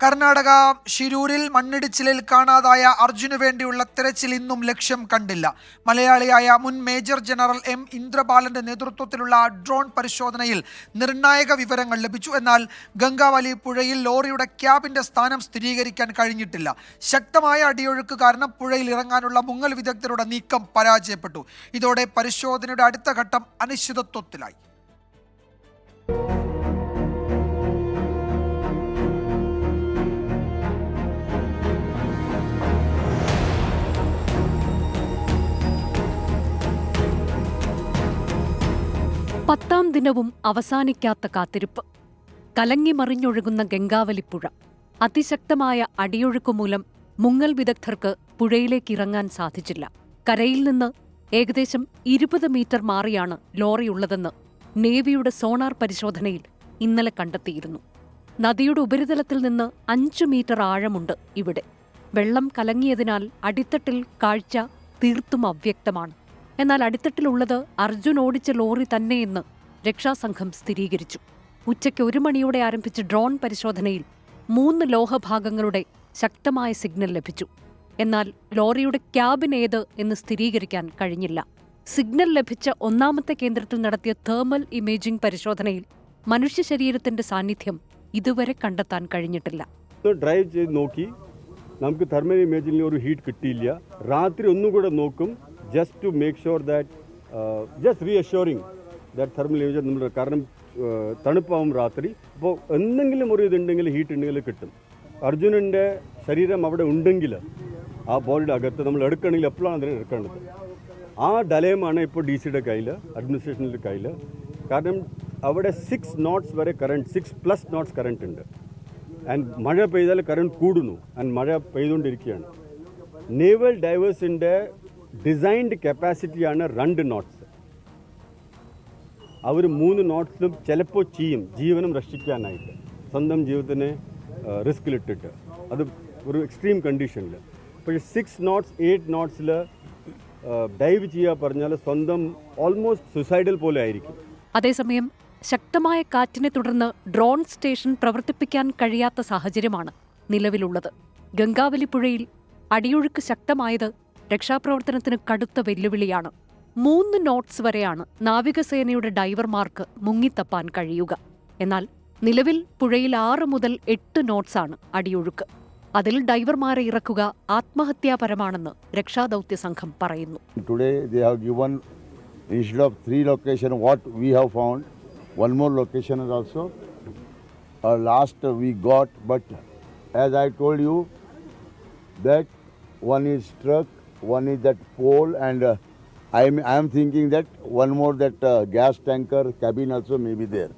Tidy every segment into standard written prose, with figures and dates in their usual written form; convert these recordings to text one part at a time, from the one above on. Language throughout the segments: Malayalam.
കർണാടക ഷിരൂരിൽ മണ്ണിടിച്ചിലിൽ കാണാതായ അർജുനു വേണ്ടിയുള്ള തെരച്ചിൽ ഇന്നും ലക്ഷ്യം കണ്ടില്ല. മലയാളിയായ മുൻ മേജർ ജനറൽ എം ഇന്ദ്രബാലന്റെ നേതൃത്വത്തിലുള്ള ഡ്രോൺ പരിശോധനയിൽ നിർണായക വിവരങ്ങൾ ലഭിച്ചു. എന്നാൽ ഗംഗാവലി പുഴയിൽ ലോറിയുടെ ക്യാബിന്റെ സ്ഥാനം സ്ഥിരീകരിക്കാൻ കഴിഞ്ഞിട്ടില്ല. ശക്തമായ അടിയൊഴുക്ക് കാരണം പുഴയിൽ ഇറങ്ങാനുള്ള മുങ്ങൽ വിദഗ്ധരുടെ നീക്കം പരാജയപ്പെട്ടു. ഇതോടെ പരിശോധനയുടെ അടുത്ത ഘട്ടം അനിശ്ചിതത്വത്തിലായി. പത്താം ദിനവും അവസാനിക്കാത്ത കാത്തിരിപ്പ്. കലങ്ങിമറിഞ്ഞൊഴുകുന്ന ഗംഗാവലിപ്പുഴ. അതിശക്തമായ അടിയൊഴുക്കുമൂലം മുങ്ങൽ വിദഗ്ധർക്ക് പുഴയിലേക്കിറങ്ങാൻ സാധിച്ചില്ല. കരയിൽ നിന്ന് ഏകദേശം 20 മീറ്റർ മാറിയാണ് ലോറിയുള്ളതെന്ന് നേവിയുടെ സോണാർ പരിശോധനയിൽ ഇന്നലെ കണ്ടെത്തിയിരുന്നു. നദിയുടെ ഉപരിതലത്തിൽ നിന്ന് 5 മീറ്റർ ആഴമുണ്ട് ഇവിടെ. വെള്ളം കലങ്ങിയതിനാൽ അടിത്തട്ടിൽ കാഴ്ച തീർത്തും അവ്യക്തമാണ്. എന്നാൽ അടിത്തട്ടിലുള്ളത് അർജുൻ ഓടിച്ച ലോറി തന്നെയെന്ന് രക്ഷാസംഘം സ്ഥിരീകരിച്ചു. ഉച്ചയ്ക്ക് 1 മണിയോടെ ആരംഭിച്ച ഡ്രോൺ പരിശോധനയിൽ 3 ലോഹഭാഗങ്ങളുടെ ശക്തമായ സിഗ്നൽ ലഭിച്ചു. എന്നാൽ ലോറിയുടെ ക്യാബിൻ ഏത് എന്ന് സ്ഥിരീകരിക്കാൻ കഴിഞ്ഞില്ല. സിഗ്നൽ ലഭിച്ച ഒന്നാമത്തെ കേന്ദ്രത്തിൽ നടത്തിയ തേർമൽ ഇമേജിംഗ് പരിശോധനയിൽ മനുഷ്യ ശരീരത്തിന്റെ സാന്നിധ്യം ഇതുവരെ കണ്ടെത്താൻ കഴിഞ്ഞിട്ടില്ല. ഡ്രൈവ് ചെയ്ത് നോക്കി, നമുക്ക് തെർമൽ ഇമേജിൽ ഒരു ഹീറ്റ് കിട്ടിയില്ല. രാത്രി ഒന്നുകൂടെ നോക്കും, just to make sure that just reassuring that thermal image നമ്മൾ കാരണം തണുപ്പാവും രാത്രി. അപ്പോൾ എന്തെങ്കിലും ഒരു ഇതുണ്ടെങ്കിൽ ഹീറ്റ് ഉണ്ടെങ്കിൽ കിട്ടും. അർജുനൻ്റെ ശരീരം അവിടെ ഉണ്ടെങ്കിൽ ആ ബോഡിയുടെ അകത്ത് നമ്മൾ എടുക്കണമെങ്കിൽ എപ്പോഴാണ് അതിനെ എടുക്കേണ്ടത്. ആ ഡലയമാണ് ഇപ്പോൾ DC കയ്യിൽ, അഡ്മിനിസ്ട്രേഷൻ്റെ കയ്യിൽ. കാരണം അവിടെ 6 knots വരെ കറണ്ട്, 6+ knots കറണ്ട് ഉണ്ട്. ആൻഡ് മഴ പെയ്താൽ കറണ്ട് കൂടുന്നു. ആൻഡ് മഴ പെയ്തുകൊണ്ടിരിക്കുകയാണ്. നേവൽ ഡൈവേഴ്സിൻ്റെ ഡിസൈൻഡ് കപ്പാസിറ്റിയാണ് 2 knots. അവർ 3 knotsലും ചിലപ്പോൾ ചെയ്യും ജീവനം രക്ഷിക്കാനായിട്ട്, സ്വന്തം ജീവിതത്തിനെ റിസ്കിലിട്ടിട്ട്. അത് ഒരു എക്സ്ട്രീം കണ്ടീഷനിൽ. പക്ഷേ 6 knots 8 knotsൽ ഡൈവ് ചെയ്യുക പറഞ്ഞാൽ സ്വന്തം ഓൾമോസ്റ്റ് സുസൈഡൽ പോലെ ആയിരിക്കും. അതേസമയം ശക്തമായ കാറ്റിനെ തുടർന്ന് ഡ്രോൺ സ്റ്റേഷൻ പ്രവർത്തിപ്പിക്കാൻ കഴിയാത്ത സാഹചര്യമാണ് നിലവിലുള്ളത്. ഗംഗാവലി പുഴയിൽ അടിയൊഴുക്ക് ശക്തമായത് രക്ഷാപ്രവർത്തനത്തിന് കടുത്ത വെല്ലുവിളിയാണ്. 3 knots വരെയാണ് നാവികസേനയുടെ ഡൈവർമാർക്ക് മുങ്ങിത്തപ്പാൻ കഴിയുക. എന്നാൽ നിലവിൽ പുഴയിൽ 6 മുതൽ 8 knots ആണ് അടിയൊഴുക്ക്. അതിൽ ഡൈവർമാരെ ഇറക്കുക ആത്മഹത്യാപരമാണെന്ന് രക്ഷാദൌത്യ സംഘം പറയുന്നു. Today they have given, instead of 3 locations what we have found, 1 more location is also last we got. But as I told you that one is truck, one is that pole, and I am thinking that one more that gas tanker cabin also may be there.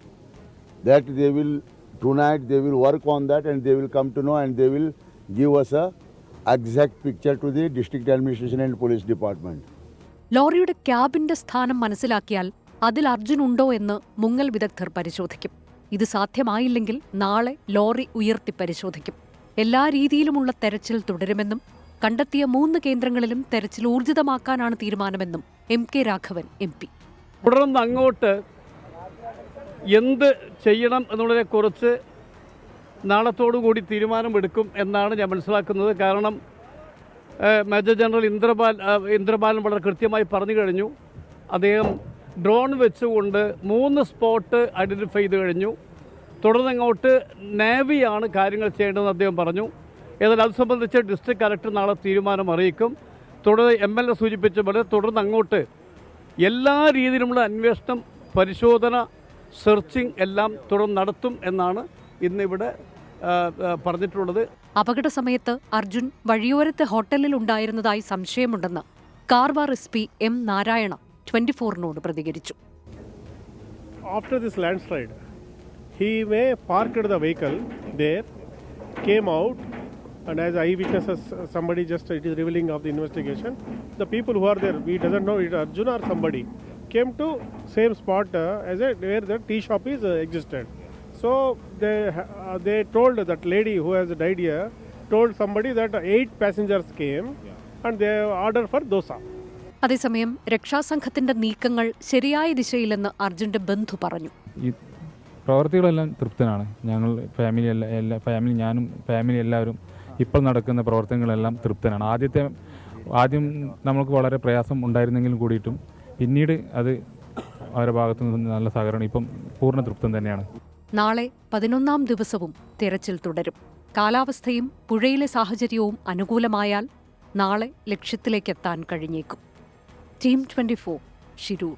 That they will tonight they will work on that and they will come to know and they will give us a exact picture to the district administration and police department. ലോറിയുടെ ക്യാബിന്റെ സ്ഥാനം മനസ്സിലാക്കിയാൽ അതിൽ അർജുൻ ഉണ്ടോ എന്ന് മുങ്ങൽ വിദഗ്ധർ പരിശോധിക്കും. ഇത് സാധ്യമായില്ലെങ്കിൽ നാളെ ലോറി ഉയർത്തി പരിശോധിക്കും. എല്ലാ രീതിയിലുമുള്ള തെരച്ചിൽ തുടരുമെന്നും കണ്ടെത്തിയ 3 കേന്ദ്രങ്ങളിലും തെരച്ചിൽ ഊർജിതമാക്കാനാണ് തീരുമാനമെന്നും MK രാഘവൻ MP. തുടർന്ന് അങ്ങോട്ട് എന്ത് ചെയ്യണം എന്നുള്ളതിനെക്കുറിച്ച് നാളത്തോടുകൂടി തീരുമാനമെടുക്കും എന്നാണ് ഞാൻ മനസ്സിലാക്കുന്നത്. കാരണം മേജർ ജനറൽ ഇന്ദ്രബാലൻ വളരെ കൃത്യമായി പറഞ്ഞു കഴിഞ്ഞു. അദ്ദേഹം ഡ്രോൺ വെച്ചുകൊണ്ട് 3 സ്പോട്ട് ഐഡൻറ്റിഫൈ ചെയ്ത് കഴിഞ്ഞു. തുടർന്ന് അങ്ങോട്ട് നേവിയാണ് കാര്യങ്ങൾ ചെയ്യേണ്ടതെന്ന് അദ്ദേഹം പറഞ്ഞു. എന്നാൽ അത് സംബന്ധിച്ച് ഡിസ്ട്രിക്ട് കലക്ടർ നാളെ തീരുമാനം അറിയിക്കും. തുടർന്ന് MLA സൂചിപ്പിച്ച പോലെ തുടർന്ന് അങ്ങോട്ട് എല്ലാ രീതിയിലുമുള്ള അന്വേഷണം, പരിശോധന, സെർച്ചിങ് എല്ലാം തുടർന്ന് നടത്തും എന്നാണ് ഇന്നിവിടെ പറഞ്ഞിട്ടുള്ളത്. അപകട സമയത്ത് അർജുൻ വഴിയോരത്തെ ഹോട്ടലിൽ ഉണ്ടായിരുന്നതായി സംശയമുണ്ടെന്ന് കാർവാർ SP M നാരായണ 24നോട് പ്രതികരിച്ചു. After this landslide, he may parked the vehicle there, came out, and as eyewitnesses, somebody just, it is revealing of the investigation, the people who are there, we doesn't know it Arjun or somebody, came to same spot as where the tea shop is existed. So they told that lady who has died here, told somebody that 8 passengers came and they ordered for dosa. അതേസമയം രക്ഷാസംഘത്തിന്റെ നീക്കങ്ങൾ ശരിയായ ദിശയിലെന്ന് അർജുന്റെ ബന്ധു പറഞ്ഞു. പ്രവർത്തികളെല്ലാം തൃപ്തനാണ്. ഞങ്ങൾ ഫാമിലി ഞാനും ഫാമിലി എല്ലാവരും ഇപ്പോൾ നടക്കുന്ന പ്രവർത്തനങ്ങളെല്ലാം തൃപ്തനാണ്. ആദ്യം നമുക്ക് വളരെ പ്രയാസം ഉണ്ടായിരുന്നെങ്കിലും കൂടിയിട്ടും പിന്നീട് അത് അവരുടെ ഭാഗത്തു നിന്ന് നല്ല സഹകരണം, ഇപ്പം പൂർണ്ണ തൃപ്തം തന്നെയാണ്. നാളെ 11ാം ദിവസവും തിരച്ചിൽ തുടരും. കാലാവസ്ഥയും പുഴയിലെ സാഹചര്യവും അനുകൂലമായാൽ നാളെ ലക്ഷ്യത്തിലേക്കെത്താൻ കഴിഞ്ഞേക്കും. ടീം 24 ശിരൂർ.